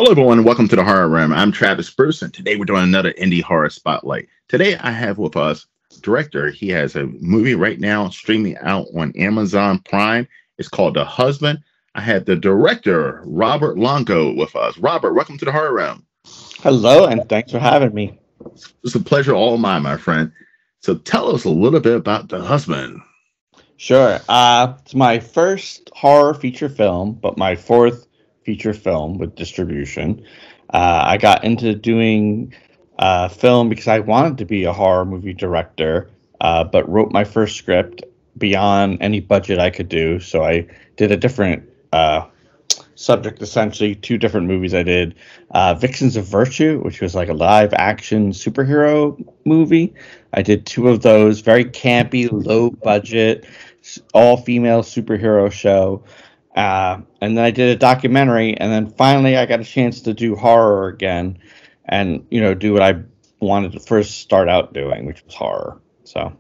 Hello, everyone, and welcome to the Horror Room. I'm Travis Bruce, and today we're doing another indie horror spotlight. Today, I have with us director. He has a movie right now streaming out on Amazon Prime. It's called The Husband. I have the director, Robert Longo, with us. Robert, welcome to the Horror Room. Hello, and thanks for having me. It's a pleasure all mine, my friend. So tell us a little bit about The Husband. Sure. It's my first horror feature film, but my fourth feature film with distribution. I got into doing film because I wanted to be a horror movie director, but wrote my first script beyond any budget I could do. So I did a different subject, essentially, two different movies I did. Vixens of Virtue, which was like a live action superhero movie. I did two of those, very campy, low budget, all female superhero show. And then I did a documentary, and then finally I got a chance to do horror again and, do what I wanted to first start out doing, which was horror. So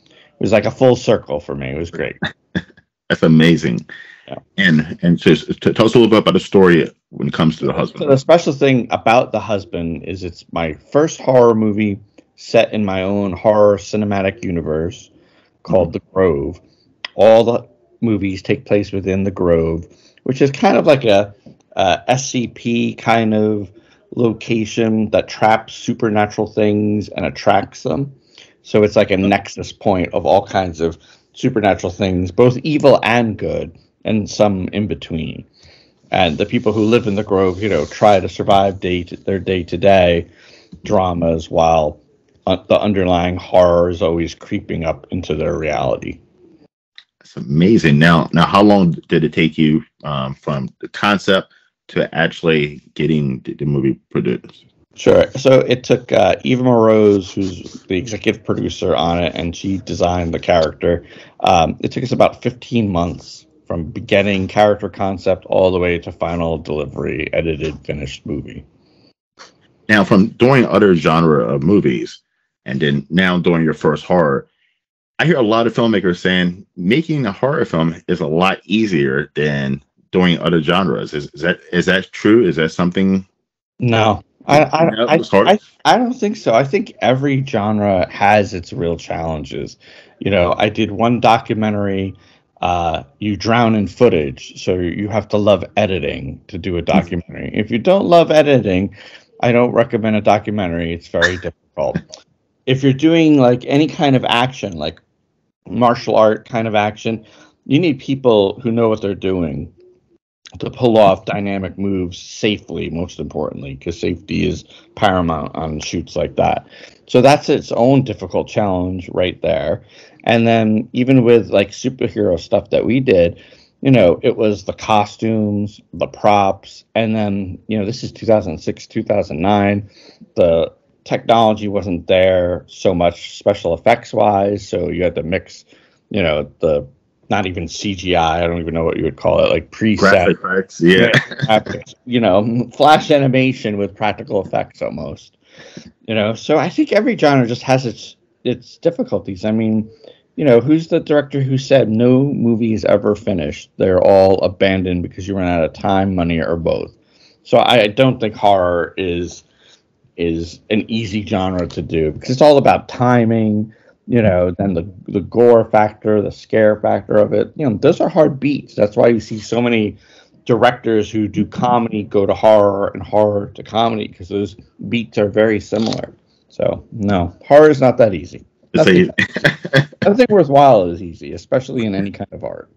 it was like a full circle for me. It was great. That's amazing. Yeah. And just to tell us a little bit about the story when it comes to The Husband. So the special thing about The Husband is it's my first horror movie set in my own horror cinematic universe called The Grove. All the movies take place within the Grove, which is kind of like a SCP kind of location that traps supernatural things and attracts them. So it's like a nexus point of all kinds of supernatural things, both evil and good, and some in between. And the people who live in the Grove, try to survive their day-to-day dramas while the underlying horror is always creeping up into their reality. That's amazing. Now, how long did it take you from the concept to actually getting the movie produced? Sure. So it took Eva Morose, who's the executive producer on it, and she designed the character. It took us about 15 months from beginning character concept all the way to final delivery, edited, finished movie. Now, from doing other genre of movies and then now doing your first horror, I hear a lot of filmmakers saying making a horror film is a lot easier than doing other genres. Is that true? Is that something? No. I don't think so. I think every genre has its real challenges. I did one documentary, you drown in footage, so you have to love editing to do a documentary. If you don't love editing, I don't recommend a documentary. It's very difficult. If you're doing like any kind of action, like martial art kind of action, you need people who know what they're doing to pull off dynamic moves safely, most importantly, because safety is paramount on shoots like that. So that's its own difficult challenge right there. And then even with like superhero stuff that we did, it was the costumes, the props, and then, this is 2006, 2009. The technology wasn't there so much special effects wise. So you had to mix, the not even CGI, I don't even know what you would call it, like preset graphic effects, yeah. Graphics, flash animation with practical effects almost. So I think every genre just has its difficulties. I mean, who's the director who said no movie is ever finished? They're all abandoned because you run out of time, money, or both. So I don't think horror is an easy genre to do because it's all about timing. Then the gore factor, the scare factor of it, those are hard beats. That's why you see so many directors who do comedy go to horror and horror to comedy because those beats are very similar. So no, horror is not that easy. Nothing worthwhile is easy, especially in any kind of art.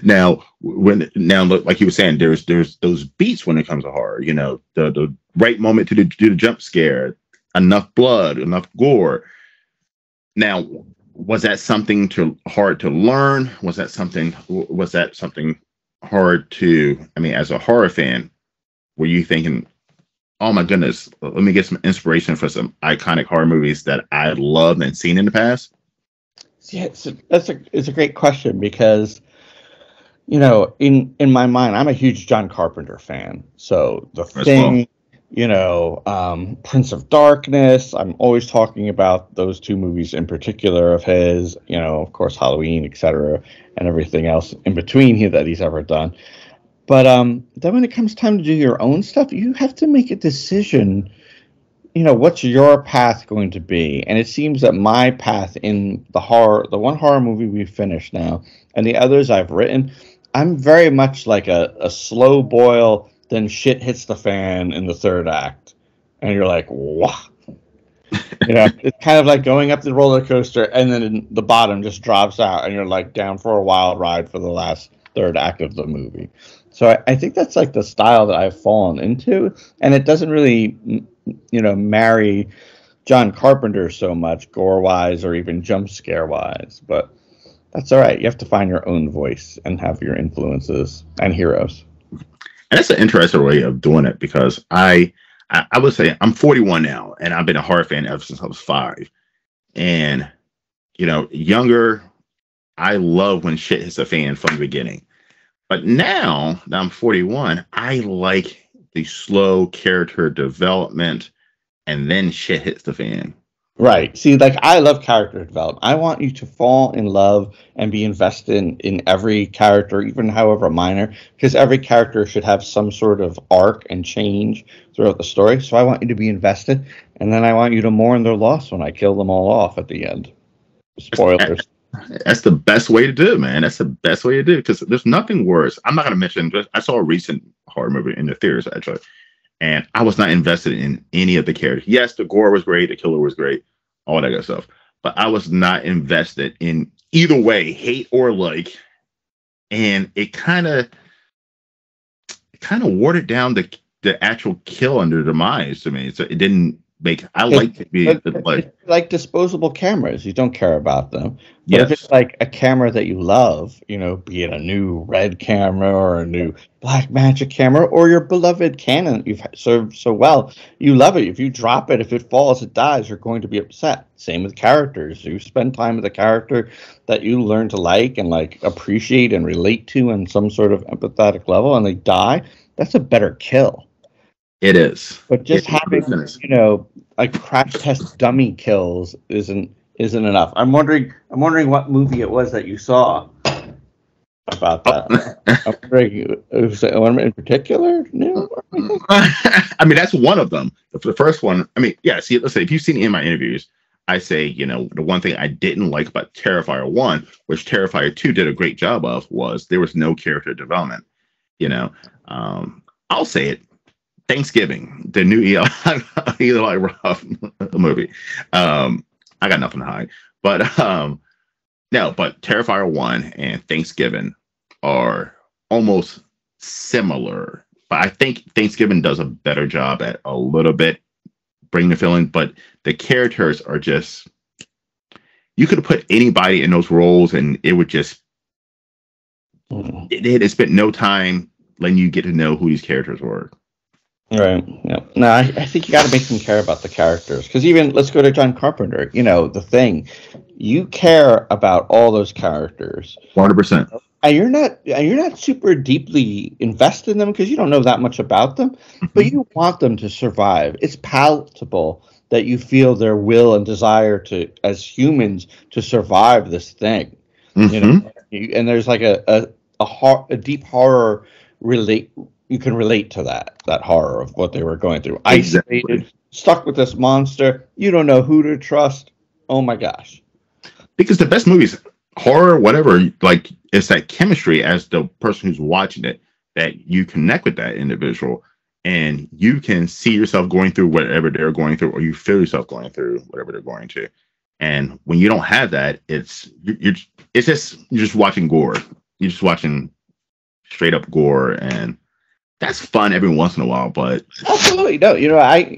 Now, like you were saying, there's those beats when it comes to horror. The right moment to do the jump scare, enough blood, enough gore. Now, was that something hard to learn? Was that something hard to? I mean, as a horror fan, were you thinking, "Oh my goodness, let me get some inspiration for some iconic horror movies that I loved and seen in the past"? Yeah, it's a great question because, in my mind, I'm a huge John Carpenter fan. So The Thing, Prince of Darkness. I'm always talking about those two movies in particular of his, of course, Halloween, etc., and everything else in between here that he's ever done. But then when it comes time to do your own stuff, you have to make a decision. What's your path going to be? And it seems that my path in the one horror movie we've finished now, and the others I've written, I'm very much like a slow boil, then shit hits the fan in the third act. And you're like, wow. It's kind of like going up the roller coaster and then the bottom just drops out and you're like down for a wild ride for the last third act of the movie. So I think that's like the style that I've fallen into, and it doesn't really, marry John Carpenter so much gore-wise or even jump scare-wise, but that's all right. You have to find your own voice and have your influences and heroes. And that's an interesting way of doing it, because I would say I'm 41 now, and I've been a horror fan ever since I was 5. And, younger, I love when shit hits the fan from the beginning. But now that I'm 41, I like the slow character development, and then shit hits the fan. Right. See, like, I love character development. I want you to fall in love and be invested in every character, even however minor, because every character should have some sort of arc and change throughout the story. So I want you to be invested, and then I want you to mourn their loss when I kill them all off at the end. Spoilers. That's the best way to do it, man. That's the best way to do it, because there's nothing worse. I'm not going to mention, I saw a recent horror movie in the theaters, actually, and I was not invested in any of the characters. Yes, the gore was great, the killer was great, all that good stuff, but I was not invested in either way, hate or like. And it kind of watered down the actual kill and the demise to me. So it didn't make. I like to be like disposable cameras. You don't care about them. Yes. But if it's like a camera that you love, be it a new Red camera or a new Blackmagic camera or your beloved Canon you've served so well, you love it. If you drop it, if it falls, it dies, you're going to be upset. Same with characters. You spend time with a character that you learn to like and like appreciate and relate to on some sort of empathetic level, and they die. That's a better kill. It is. But just having, like crash test dummy kills isn't enough. I'm wondering what movie it was that you saw about that. I'm wondering, was it one in particular? No. I mean, that's one of them. The first one. I mean, yeah. See, let's say if you've seen any of my interviews, I say, the one thing I didn't like about Terrifier 1, which Terrifier 2 did a great job of, was there was no character development. I'll say it. Thanksgiving, the new Eli Roth movie. I got nothing to hide, but no. But Terrifier 1 and Thanksgiving are almost similar, but I think Thanksgiving does a better job at a little bit bringing the feeling. But the characters are just, you could have put anybody in those roles, and it would just it spent no time letting you get to know who these characters were. Right. Yeah. No, I think you got to make them care about the characters, because even let's go to John Carpenter. The Thing, you care about all those characters 100%, and you're not super deeply invested in them because you don't know that much about them, but you want them to survive. It's palatable that you feel their will and desire to, as humans, to survive this thing. And there's like a deep horror you can relate to that horror of what they were going through. Exactly. Isolated, stuck with this monster. You don't know who to trust. Oh my gosh. Because the best movies, horror, whatever, like, it's that chemistry as the person who's watching it, that you connect with that individual and you can see yourself going through whatever they're going through, or you feel yourself going through whatever they're going to. And when you don't have that, you're just watching gore. You're just watching straight up gore, and that's fun every once in a while, but absolutely no. Eli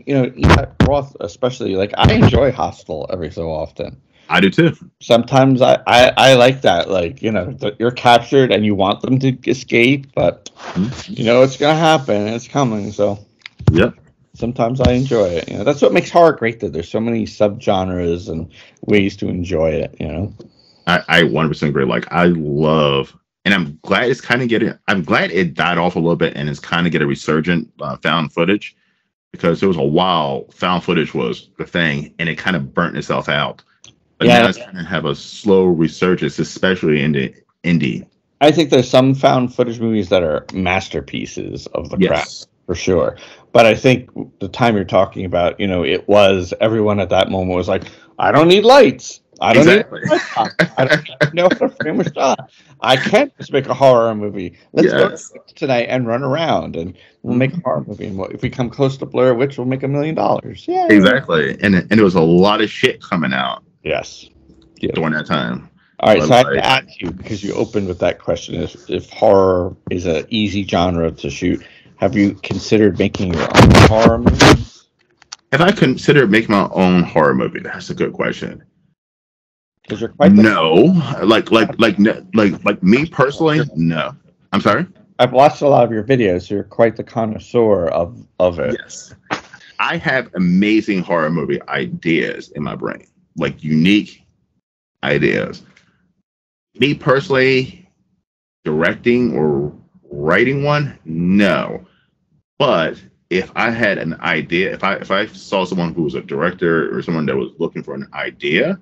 Roth especially, like, I enjoy Hostel every so often. I do too. Sometimes I like that, like, that you're captured and you want them to escape, but it's gonna happen. It's coming. So yeah. Sometimes I enjoy it. That's what makes horror great. That there's so many subgenres and ways to enjoy it. I 100% agree. Like, I love. And I'm glad I'm glad it died off a little bit and it's kind of get a resurgent found footage, because there was a while found footage was the thing and it kind of burnt itself out. But now it's kind of have a slow resurgence, especially in the indie I think there's some found footage movies that are masterpieces of the craft, for sure. But I think the time you're talking about, it was everyone at that moment was like, I don't need lights. I don't need lights. I don't know how to frame a shot. I can't just make a horror movie. Let's go tonight and run around, and we'll make a horror movie. And if we come close to Blair Witch, we'll make $1 million. Yeah, exactly. And there was a lot of shit coming out. Yes, during that time. All right, so I have to ask you, because you opened with that question: if horror is an easy genre to shoot, have you considered making your own horror movie? Have I considered making my own horror movie? That's a good question. Because you're quite like me personally, no. I'm sorry. I've watched a lot of your videos. So you're quite the connoisseur of it. Yes, I have amazing horror movie ideas in my brain, like unique ideas. Me personally, directing or writing one, no. But if I had an idea, if I saw someone who was a director or someone that was looking for an idea,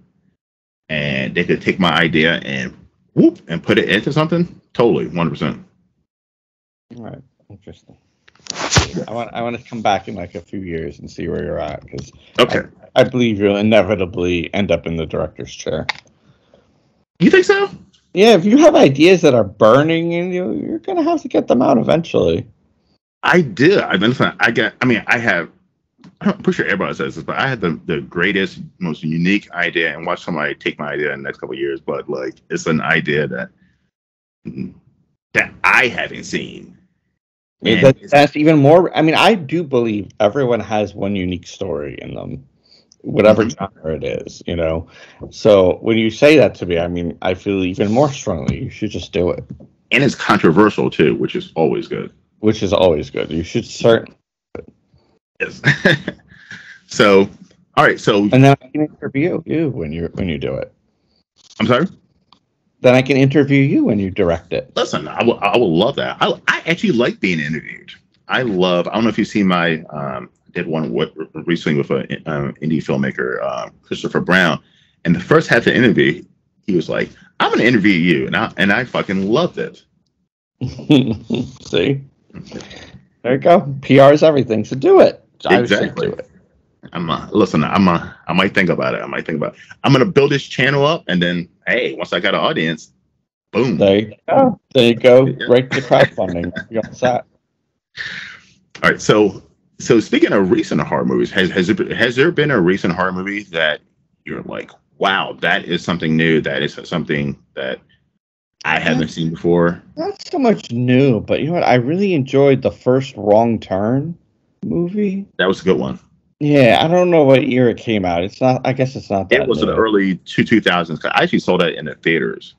and they could take my idea and whoop and put it into something, totally, 100%. All right, interesting. I want to come back in like a few years and see where you're at, because I believe you'll inevitably end up in the director's chair. You think so? Yeah, if you have ideas that are burning in you, you're gonna have to get them out eventually. I did. I'm pretty sure everybody says this, but I had the greatest, most unique idea, and watch somebody take my idea in the next couple of years. But like, it's an idea that I haven't seen. That's even more. I mean, I do believe everyone has one unique story in them, whatever genre it is, So when you say that to me, I mean, I feel even more strongly. You should just do it. And it's controversial too, which is always good. You should certainly. Yes. So, all right. So, and then I can interview you when you do it. I'm sorry. Then I can interview you when you direct it. Listen, I will love that. I actually like being interviewed. I don't know if you've seen my did one recently with an indie filmmaker, Christopher Brown, and the first half of the interview, he was like, "I'm going to interview you," and I fucking loved it. See, there you go. PR is everything, so do it. Exactly. Do it. I might think about it. I'm going to build this channel up, and then, hey, once I got an audience, boom. There you go. Right to crowdfunding. You got that. All right. So speaking of recent horror movies, has there been a recent horror movie that you're like, wow, that is something new? That is something that I haven't seen before? Not so much new, but you know what? I really enjoyed the first Wrong Turn movie. That was a good one. Yeah, I don't know what year it came out. It's not. I guess it's not that. It was in the early 2000s. I actually saw that in the theaters.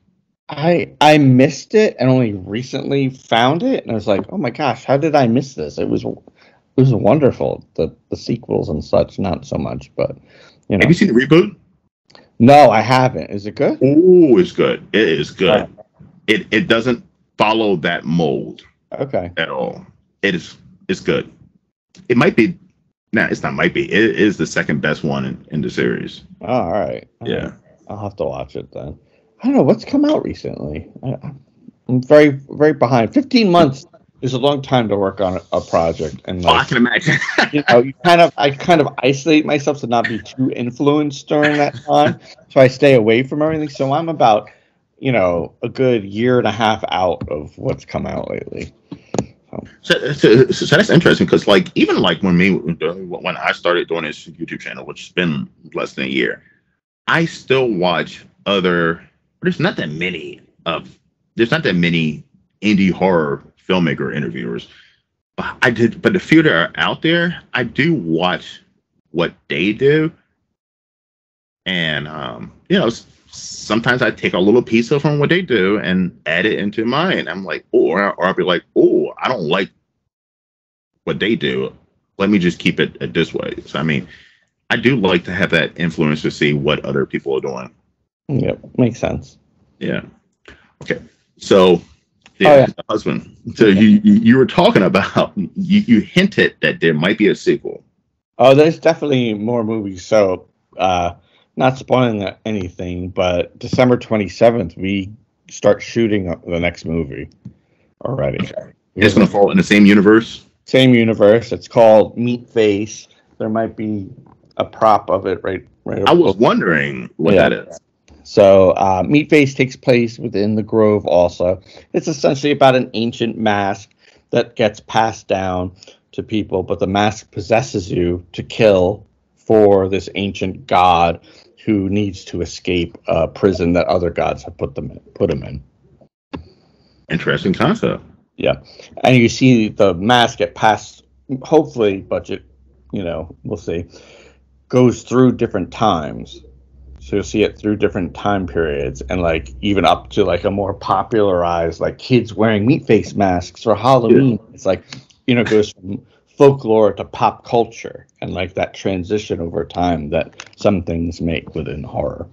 I missed it and only recently found it, and I was like, oh my gosh, how did I miss this? It was wonderful. The sequels and such, not so much, but Have you seen the reboot? No, I haven't. Is it good? Oh, it's good. It is good. It doesn't follow that mold. Okay. At all. It's good. It might be. No, it's not. Might be. It is the second best one in the series. Oh, all right. Yeah. I'll have to watch it then. I don't know what's come out recently. I'm very, very behind. 15 months is a long time to work on a project, and I can imagine. I kind of isolate myself to not be too influenced during that time, so I stay away from everything. So I'm about, a good year and a half out of what's come out lately. So that's interesting, because even when I started doing this YouTube channel, which has been less than a year, I still watch other. There's not that many indie horror filmmaker interviewers. But the few that are out there, I do watch what they do, and sometimes I take a little piece of from what they do and add it into mine. I'm like, or I'll be like, oh, I don't like what they do. Let me just keep it this way. So I mean, I do like to have that influence to see what other people are doing. Yep, makes sense. Yeah. Okay. So, the husband. So you were talking about you hinted that there might be a sequel. Oh, there's definitely more movies. So, not spoiling anything, but December 27th, we start shooting the next movie already. It's going to fall in the same universe? Same universe. It's called Meat Face. There might be a prop of it right I was wondering what that is. So Meat Face takes place within the Grove also. It's essentially about an ancient mask that gets passed down to people, but the mask possesses you to kill for this ancient god who needs to escape a prison that other gods have put him in. Interesting concept. Yeah. And you see the mask get passed, hopefully, budget, we'll see, goes through different times. So you'll see it through different time periods, and like even up to like a more popularized, like kids wearing meat face masks for Halloween. Yeah. It's like, goes from folklore to pop culture, and like that transition over time that some things make within horror.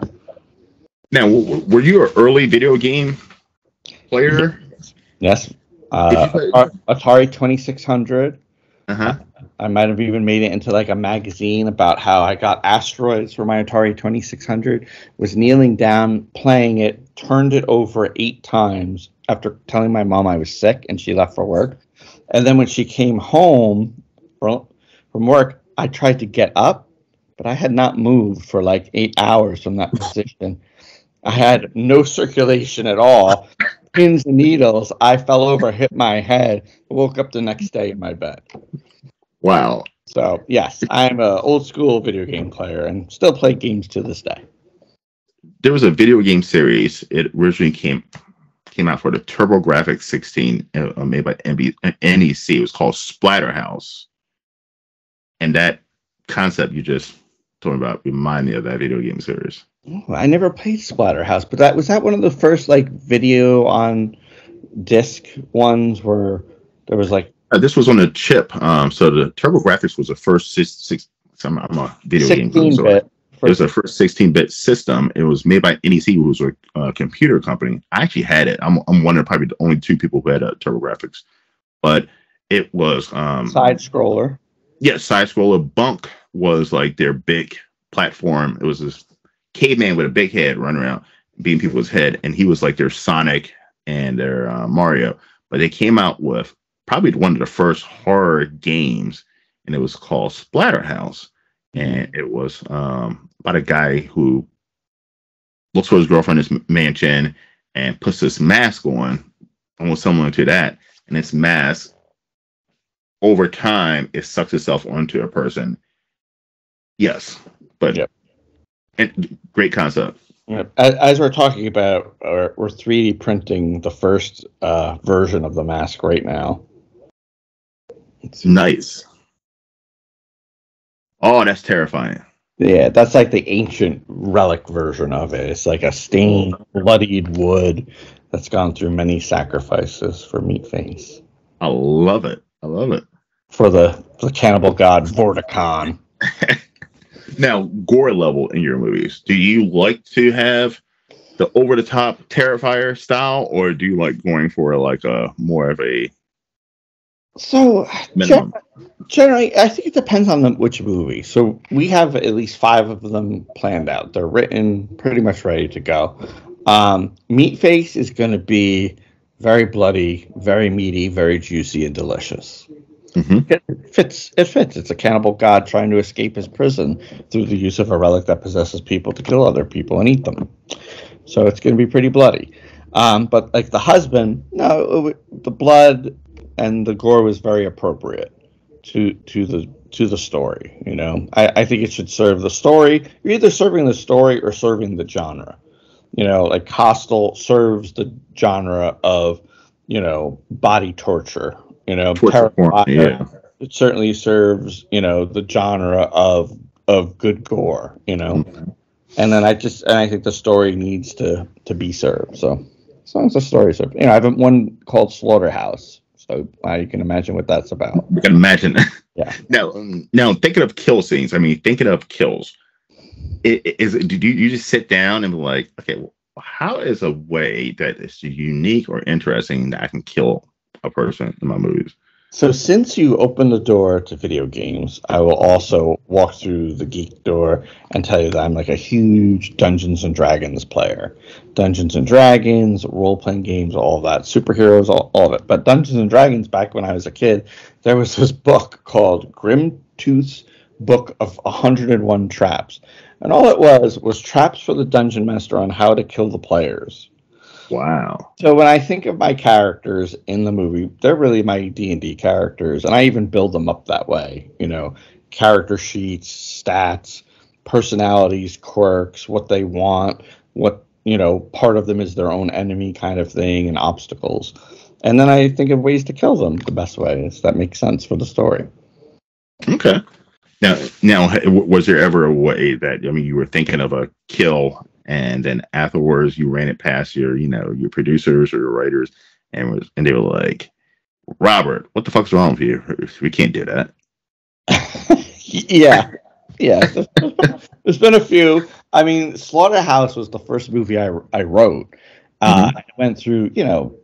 Now, were you an early video game player? Yes. Atari 2600. Uh-huh. I might have even made it into like a magazine about how I got asteroids for my Atari 2600. Was kneeling down, playing it, turned it over 8 times after telling my mom I was sick and she left for work. And then when she came home from work, I tried to get up, but I had not moved for like 8 hours from that position. I had no circulation at all. Pins and needles. I fell over, hit my head, woke up the next day in my bed. Wow. So, yes, I'm an old school video game player and still play games to this day. There was a video game series. It originally came out for the TurboGrafx 16 made by NEC. It was called Splatterhouse. And that concept you just told me about remind me of that video game series. Oh, I never played Splatterhouse, but was that one of the first like video on disc ones where there was like this was on a chip. So the TurboGrafx was the first I'm a video game connoisseur. It was the first 16-bit system. It was made by NEC, who was a computer company. I actually had it. I'm one of probably the only 2 people who had a TurboGrafx. But it was side scroller. Yeah, side scroller. Bunk was like their big platform. It was this caveman with a big head running around beating people's head, and he was like their Sonic and their Mario. But they came out with probably one of the first horror games, and it was called Splatterhouse. And it was about a guy who looks for his girlfriend in his mansion and puts this mask on, almost similar to that. And this mask, over time, it sucks itself onto a person. Yes, but yep. And great concept. Yep. As we're talking about, we're 3D printing the first version of the mask right now. Nice. Oh, that's terrifying. Yeah, that's like the ancient relic version of it. It's like a stained, bloodied wood that's gone through many sacrifices for Meat Face. I love it. I love it. For the cannibal god Vorticon. Now, gore level in your movies. Do you like to have the over-the-top Terrifier style, or do you like going for like a more of a So generally, I think it depends on which movie. So we have at least 5 of them planned out. They're written, pretty much ready to go. Meat Face is going to be very bloody, very meaty, very juicy, and delicious. Mm-hmm. It fits. It's a cannibal god trying to escape his prison through the use of a relic that possesses people to kill other people and eat them. So it's going to be pretty bloody. But like the husband, no, the blood and the gore was very appropriate to the story. I think it should serve the story. You're either serving the story or serving the genre. Like Hostel serves the genre of body torture. Yeah. It certainly serves the genre of good gore. Mm-hmm. And then I think the story needs to be served. So as long as the story is served, I have one called Slaughterhouse. So you can imagine what that's about. You can imagine. Yeah. Now thinking of kill scenes. I mean, thinking of kills. Do you just sit down and be like, okay, well, how is a way that is unique or interesting that I can kill a person in my movies? So since you opened the door to video games, I will also walk through the geek door and tell you that I'm like a huge Dungeons and Dragons player. Dungeons and Dragons, role-playing games, all of that, superheroes, all of it. But Dungeons and Dragons, back when I was a kid, there was this book called Grim Tooth's Book of 101 Traps. And all it was traps for the Dungeon Master on how to kill the players. Wow. So when I think of my characters in the movie, they're really my D&D characters, and I even build them up that way. You know, character sheets, stats, personalities, quirks, what they want, what, you know, part of them is their own enemy kind of thing, and obstacles. And then I think of ways to kill them the best ways that make sense for the story. Okay. Now, was there ever a way that, I mean, you were thinking of a kill, and then afterwards you ran it past your producers or your writers, and they were like, Robert, what the fuck's wrong with you? We can't do that. Yeah. There's been a few. I mean, Slaughterhouse was the first movie I wrote. I went through, you know,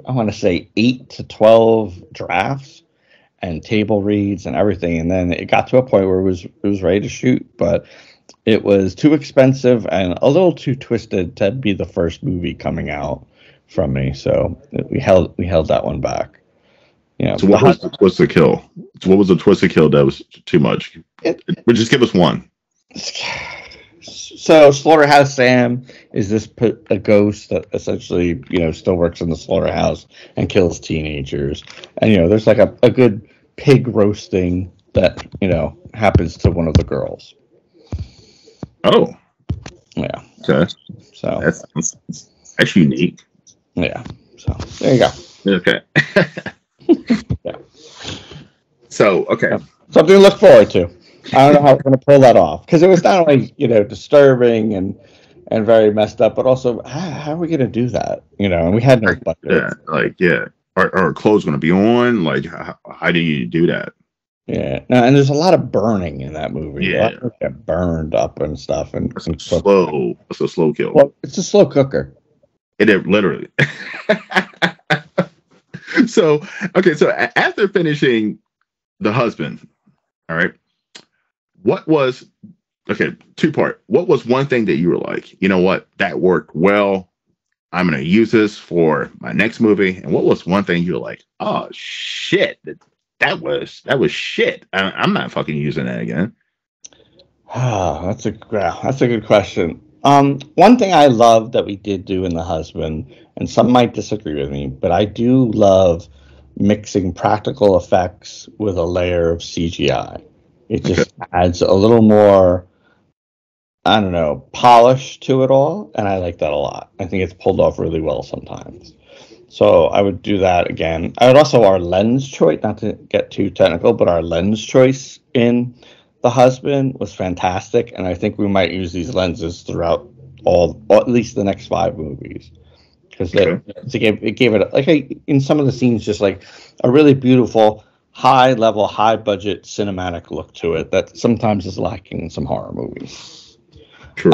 I want to say 8 to 12 drafts and table reads and everything, and then it got to a point where it was ready to shoot, but it was too expensive and a little too twisted to be the first movie coming out from me. So we held that one back. You know, so what was the twisted kill? So what was the twisted kill that was too much? But just give us one. So Slaughterhouse Sam is a ghost that essentially, you know, still works in the slaughterhouse and kills teenagers. And, you know, there's like a good pig roasting that, you know, happens to one of the girls. Oh. Yeah. Okay. So that's unique. Yeah. So there you go. Okay. Yeah. So, okay. Something to look forward to. I don't know how we're going to pull that off, because it was not only, you know, disturbing and very messed up, but also how are we going to do that? You know, and we had no budget. Yeah, Are clothes going to be on? Like, how do you do that? Yeah, no, and there's a lot of burning in that movie. Yeah, get burned up and stuff, and it's a slow kill. Well, it's a slow cooker. It literally. So after finishing The Husband, all right. What was, two-part. What was one thing that you were like, you know what, that worked well, I'm going to use this for my next movie? And what was one thing you were like, oh, shit, that was shit. I'm not fucking using that again. That's a good question. One thing I love that we did do in The Husband, and some might disagree with me, but I do love mixing practical effects with a layer of CGI. It just adds a little more, I don't know, polish to it all, and I like that a lot. I think it's pulled off really well sometimes. So I would do that again. I would also, our lens choice, not to get too technical, but our lens choice in The Husband was fantastic, and I think we might use these lenses throughout or at least the next 5 movies. Because it gave it, like, in some of the scenes, just like a really beautiful, high-level, high-budget cinematic look to it that sometimes is lacking in some horror movies. True.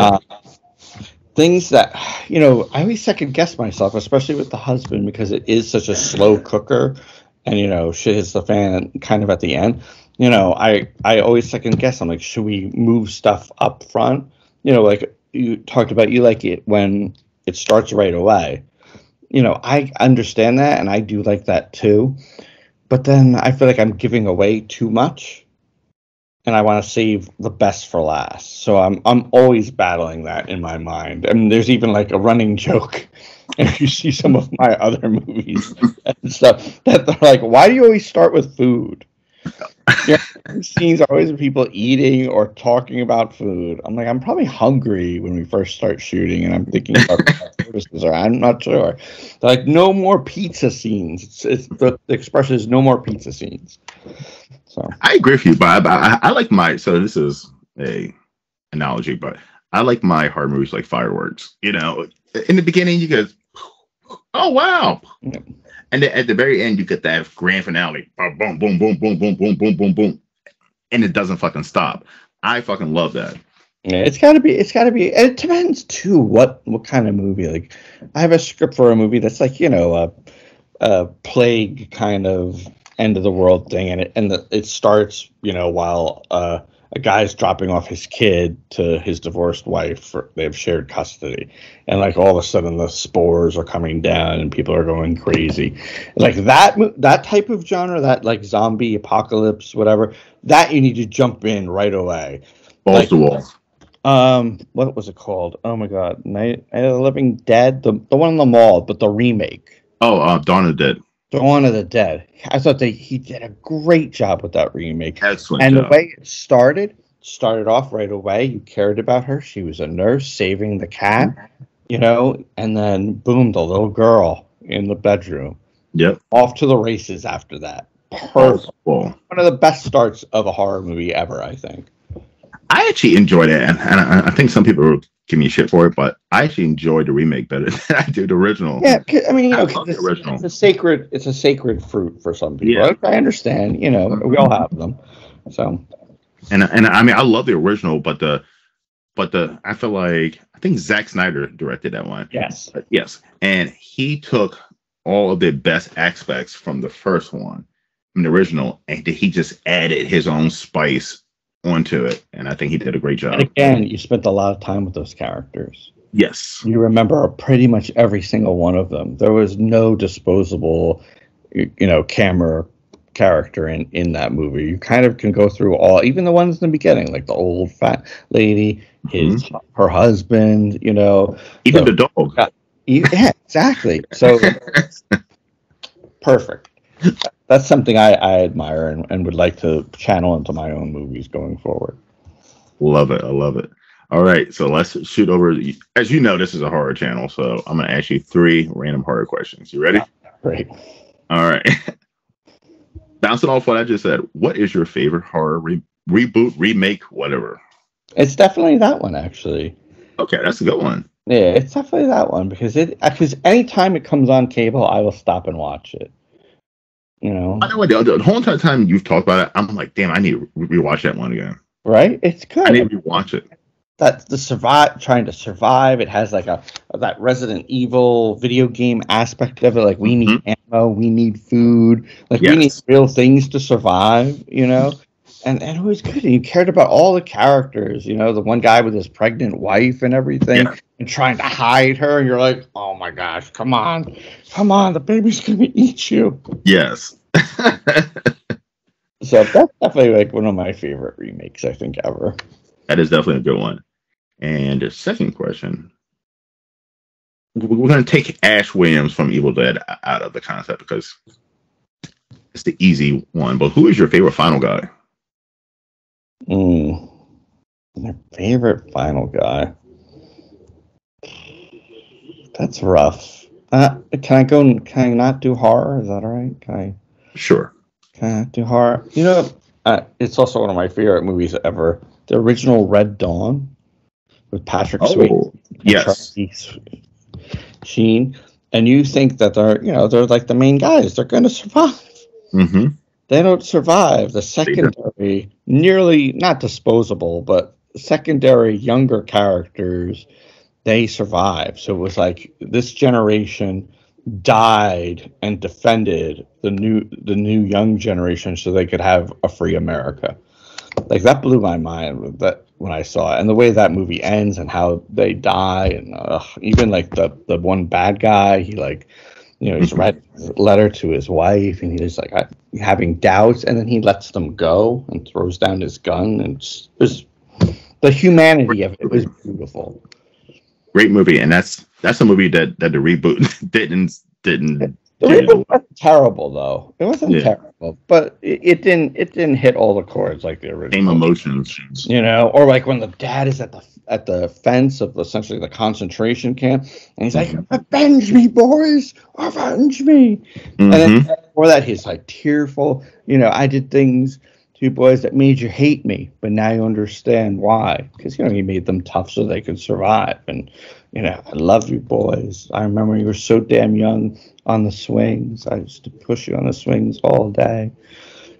Things that, you know, I always second-guess myself, especially with The Husband, because it is such a slow cooker, and, you know, shit hits the fan kind of at the end. You know, I always second-guess. I'm like, should we move stuff up front? You know, like you talked about, you like it when it starts right away. You know, I understand that, and I do like that too. But then I feel like I'm giving away too much, and I want to save the best for last. So I'm always battling that in my mind. And there's even like a running joke if you see some of my other movies and stuff that they're like, why do you always start with food? Yeah, scenes are always people eating or talking about food. I'm like, I'm probably hungry when we first start shooting, and I'm thinking about services, or I'm not sure. They're like, no more pizza scenes. It's the expression is no more pizza scenes. So I agree with you, but I like my. So this is a analogy, but I like my horror movies like fireworks. You know, in the beginning you go, oh wow. Yeah. And then at the very end, you get that grand finale. Boom, boom, boom, boom, boom, boom, boom, boom, boom, boom. And it doesn't fucking stop. I fucking love that. Yeah, it's gotta be. It depends too what kind of movie. Like, I have a script for a movie that's like, you know, a plague kind of end of the world thing, and it starts, while a guy's dropping off his kid to his divorced wife. They have shared custody, and like all of a sudden the spores are coming down and people are going crazy. Like that type of genre, that like zombie apocalypse, whatever, that you need to jump in right away. Balls to walls. What was it called? Oh my God, Night of the Living Dead, the one in the mall, but the remake. Dawn of the Dead. Dawn of the Dead. I thought he did a great job with that remake. Excellent and job. The way it started off right away. You cared about her. She was a nurse saving the cat, and then boom, the little girl in the bedroom. Yep. Off to the races after that. Perfect. One of the best starts of a horror movie ever, I think. I actually enjoyed it, and I think some people give me shit for it, but I actually enjoyed the remake better than I do the original. Yeah, I mean, the original. It's a sacred fruit for some people. Yeah. I understand. We all have them. So, and I mean, I love the original, but I feel like I think Zack Snyder directed that one. Yes, and he took all of the best aspects from the first one, from the original, and he just added his own spice onto it, and I think he did a great job. And again, you spent a lot of time with those characters. Yes, you remember pretty much every single one of them. There was no disposable, camera character in that movie. You kind of can go through all, even the ones in the beginning, like the old fat lady, her husband, even the dog. Yeah, exactly. So perfect. That's something I admire and would like to channel into my own movies going forward. Love it. I love it. All right. So let's shoot over. As you know, this is a horror channel. So I'm going to ask you 3 random horror questions. You ready? Great. All right. Bouncing off what I just said, what is your favorite horror reboot, remake, whatever? It's definitely that one, actually. Okay. That's a good one. Yeah, it's definitely that one because anytime it comes on cable, I will stop and watch it. I know the whole entire time you've talked about it, I'm like, damn, I need to rewatch that one again. Right? It's good. I need to rewatch it. That's trying to survive. It has like that Resident Evil video game aspect of it. Like we need ammo, we need food, like we need real things to survive. And it was good. And you cared about all the characters. The one guy with his pregnant wife and everything, and trying to hide her. And you're like, oh my gosh, come on, the baby's gonna eat you. Yes. So that's definitely like one of my favorite remakes, I think, ever. That is definitely a good one. And the second question, we're going to take Ash Williams from Evil Dead out of the concept because it's the easy one. But who is your favorite final guy? My favorite final guy. That's rough. Can I not do horror? Is that all right? Can I? Sure. Can I do horror? It's also one of my favorite movies ever. The original Red Dawn with Patrick Swayze. Yes. Sheen. And you think that they're like the main guys. They're going to survive. Mm-hmm. They don't survive. The secondary, nearly not disposable, but secondary younger characters, they survive. So it was like this generation died and defended the new young generation so they could have a free America. Like that blew my mind when I saw it, and the way that movie ends and how they die, and even like the one bad guy, he he's writing a letter to his wife, and he's like having doubts, and then he lets them go and throws down his gun, and just the humanity of it was beautiful. Great movie, and that's a movie that the reboot didn't. The reboot wasn't terrible though. It wasn't terrible, but it didn't hit all the chords like the original. Same emotions, or like when the dad is at the fence of essentially the concentration camp, and he's like, "Avenge me, boys! Avenge me!" Mm-hmm. And then before that, he's like tearful. I did things to you boys that made you hate me, but now you understand why. Because he made them tough so they could survive. And I love you, boys. I remember you were so damn young on the swings. I used to push you on the swings all day.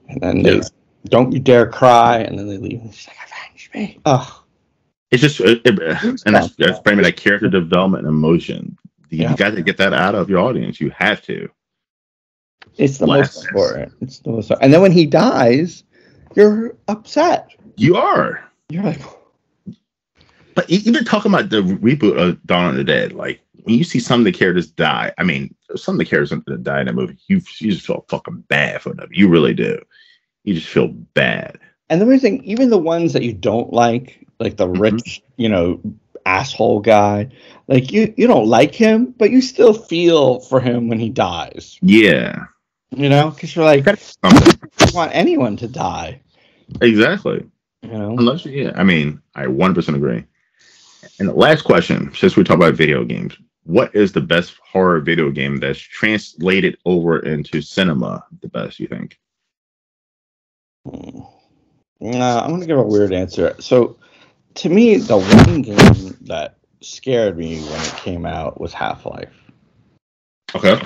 And then they don't you dare cry, and then they leave. And she's like, avenge me. Oh. It's just, and that's framing that character development and emotion. You got to get that out of your audience. You have to. It's the most important. It's the most, and then when he dies, you're upset. You are. You're like, but even talking about the reboot of Dawn of the Dead, like when you see some of the characters die, I mean, some of the characters that die in that movie, you just feel fucking bad for them. You really do. You just feel bad. And the weird thing, even the ones that you don't like the rich, asshole guy, like you don't like him, but you still feel for him when he dies. Yeah. Because you're like, you don't want anyone to die. Exactly. Unless, I mean, I 100% agree. And the last question, since we talk about video games, what is the best horror video game that's translated over into cinema the best, you think? I'm going to give a weird answer. So, to me, the one game that scared me when it came out was Half-Life. Okay.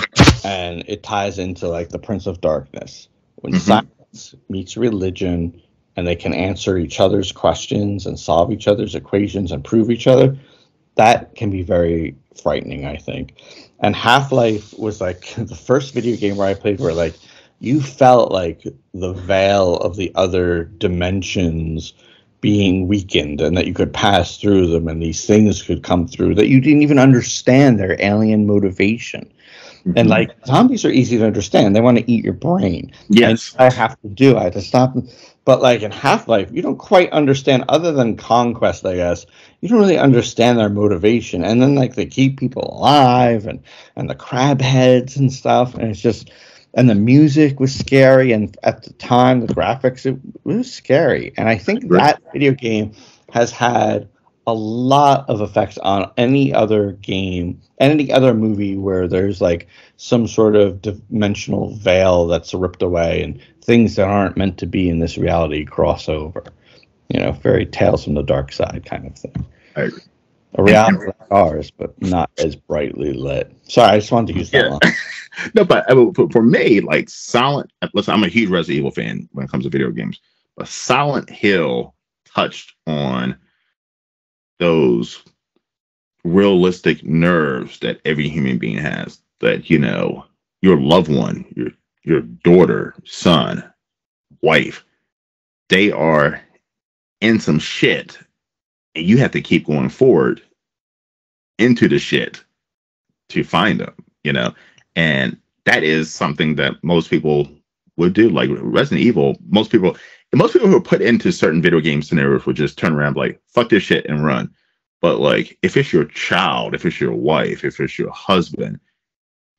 And it ties into, the Prince of Darkness. When science meets religion, and they can answer each other's questions and solve each other's equations and prove each other, that can be very frightening, I think. And Half-Life was the first video game where I played where you felt like the veil of the other dimensions being weakened and that you could pass through them and these things could come through that you didn't even understand their alien motivation. And zombies are easy to understand. They want to eat your brain. Yes. And I have to stop them. But in Half-Life, you don't quite understand, other than conquest, I guess, you don't really understand their motivation. And then they keep people alive and the crab heads and stuff. And it's just, and the music was scary. And at the time, the graphics, it was scary. And I think that video game has had a lot of effects on any other game, any other movie where there's some sort of dimensional veil that's ripped away and things that aren't meant to be in this reality cross over. Very Tales from the Dark Side kind of thing. I agree. A reality like ours, but not as brightly lit. Sorry, I just wanted to use that line. No, but for me, Silent, listen, I'm a huge Resident Evil fan when it comes to video games, but Silent Hill touched on those realistic nerves that every human being has, that your loved one, your daughter, son, wife, they are in some shit and you have to keep going forward into the shit to find them, and that is something that most people would do. Like Resident Evil, most people who are put into certain video game scenarios would just turn around fuck this shit and run. But if it's your child, if it's your wife, if it's your husband,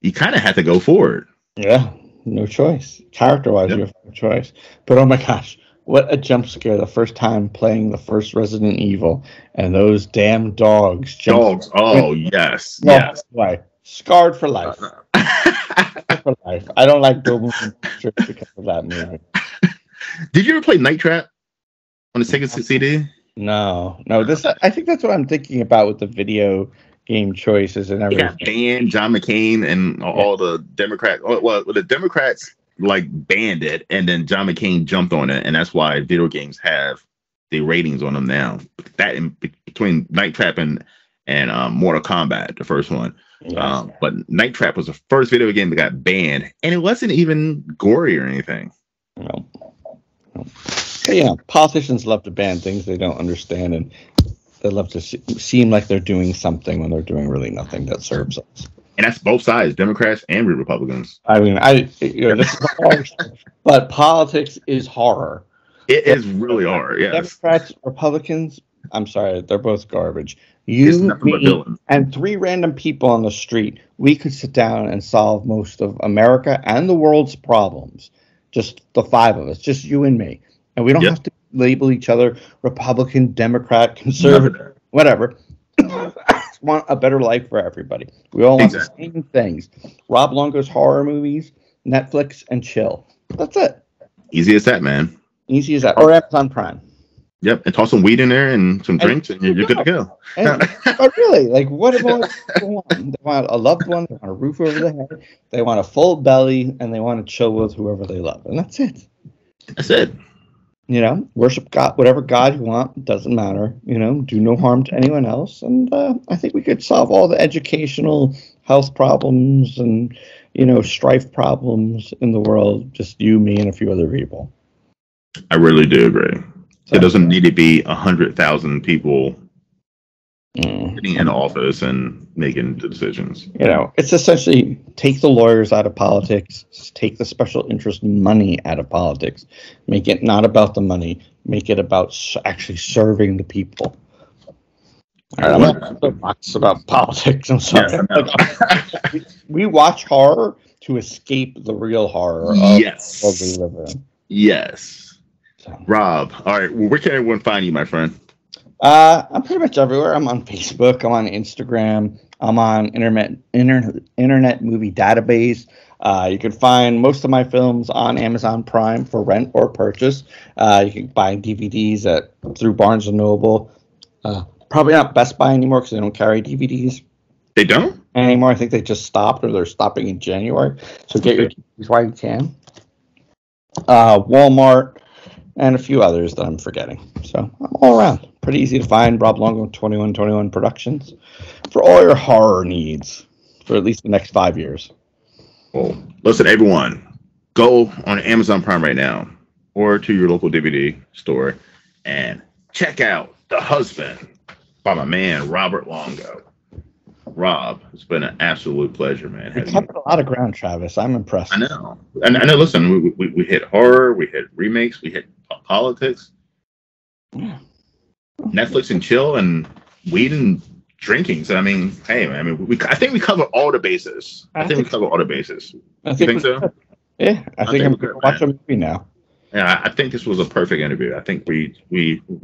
you kind of have to go forward. Yeah, no choice. Character-wise, you have no choice. But oh my gosh, what a jump scare the first time playing the first Resident Evil, and those damn dogs. Oh, yes. Yes. Why? Scarred for life. For life. I don't like Bill Movie because of that movie. Did you ever play Night Trap on the Sega CD? No. I think that's what I'm thinking about with the video game choices and everything. Yeah, banned John McCain and all the Democrats. Well, the Democrats banned it, and then John McCain jumped on it, and that's why video games have the ratings on them now. That between Night Trap and Mortal Kombat, the first one. Yeah. But Night Trap was the first video game that got banned, and it wasn't even gory or anything. No. Yeah, politicians love to ban things they don't understand, and they love to seem like they're doing something when they're doing really nothing that serves us. And that's both sides, Democrats and Republicans. I mean, this is horror, but politics is horror. It is really horror, yes. Democrats, Republicans, I'm sorry, they're both garbage. You, me, and 3 random people on the street, we could sit down and solve most of America and the world's problems. Just the 5 of us, just you and me. And we don't have to label each other Republican, Democrat, conservative, whatever. Want a better life for everybody. We all want the same things. Rob Longo's horror movies, Netflix, and chill. That's it. Easy as that, man. Easy as that. Or Amazon Prime. Yep, and toss some weed in there and some drinks, and you're good to go. But really, what do people want? They want a loved one, they want a roof over their head, they want a full belly, and they want to chill with whoever they love. And that's it. That's it. Worship God, whatever God you want, doesn't matter. Do no harm to anyone else. And I think we could solve all the educational health problems and, strife problems in the world. Just you, me, and a few other people. I really do agree. So, it doesn't need to be 100,000 people sitting in office and making the decisions. It's essentially take the lawyers out of politics, take the special interest money out of politics, make it not about the money, make it about actually serving the people. All right, I'm not about politics. I'm sorry. Yes, we watch horror to escape the real horror of what we live in. Yes. So. Rob, all right, well, where can everyone find you, my friend? I'm pretty much everywhere. I'm on Facebook. I'm on Instagram. I'm on Internet Movie Database. You can find most of my films on Amazon Prime for rent or purchase. You can buy DVDs through Barnes & Noble. Probably not Best Buy anymore because they don't carry DVDs. They don't? Anymore. I think they just stopped or they're stopping in January. So get your DVDs while you can. Walmart and a few others that I'm forgetting. So I'm all around. Pretty easy to find. Rob Longo, 2121 Productions, for all your horror needs for at least the next 5 years. Well, listen, everyone, go on Amazon Prime right now or to your local DVD store and check out The Husband by my man, Robert Longo. Rob, it's been an absolute pleasure, man. We covered a lot of ground, Travis. I'm impressed. I know. And I know, listen, we hit horror, we hit remakes, we hit politics. Yeah. Netflix and chill and weed and drinking. So, I mean, hey, man, I think we covered all the bases. I think we covered all the bases. You think so? Yeah, I think I'm going to watch a movie now. Yeah, I think this was a perfect interview. I think we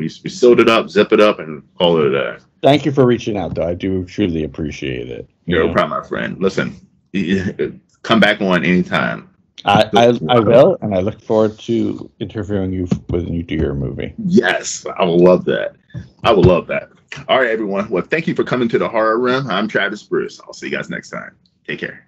sealed it up, zip it up, and call it a day. Thank you for reaching out, though. I do truly appreciate it. No problem, my friend. Listen, come back on anytime. I will, and I look forward to interviewing you when you do your movie. Yes, I will love that. I will love that. All right, everyone. Well, thank you for coming to the Horror Room. I'm Travis Bruce. I'll see you guys next time. Take care.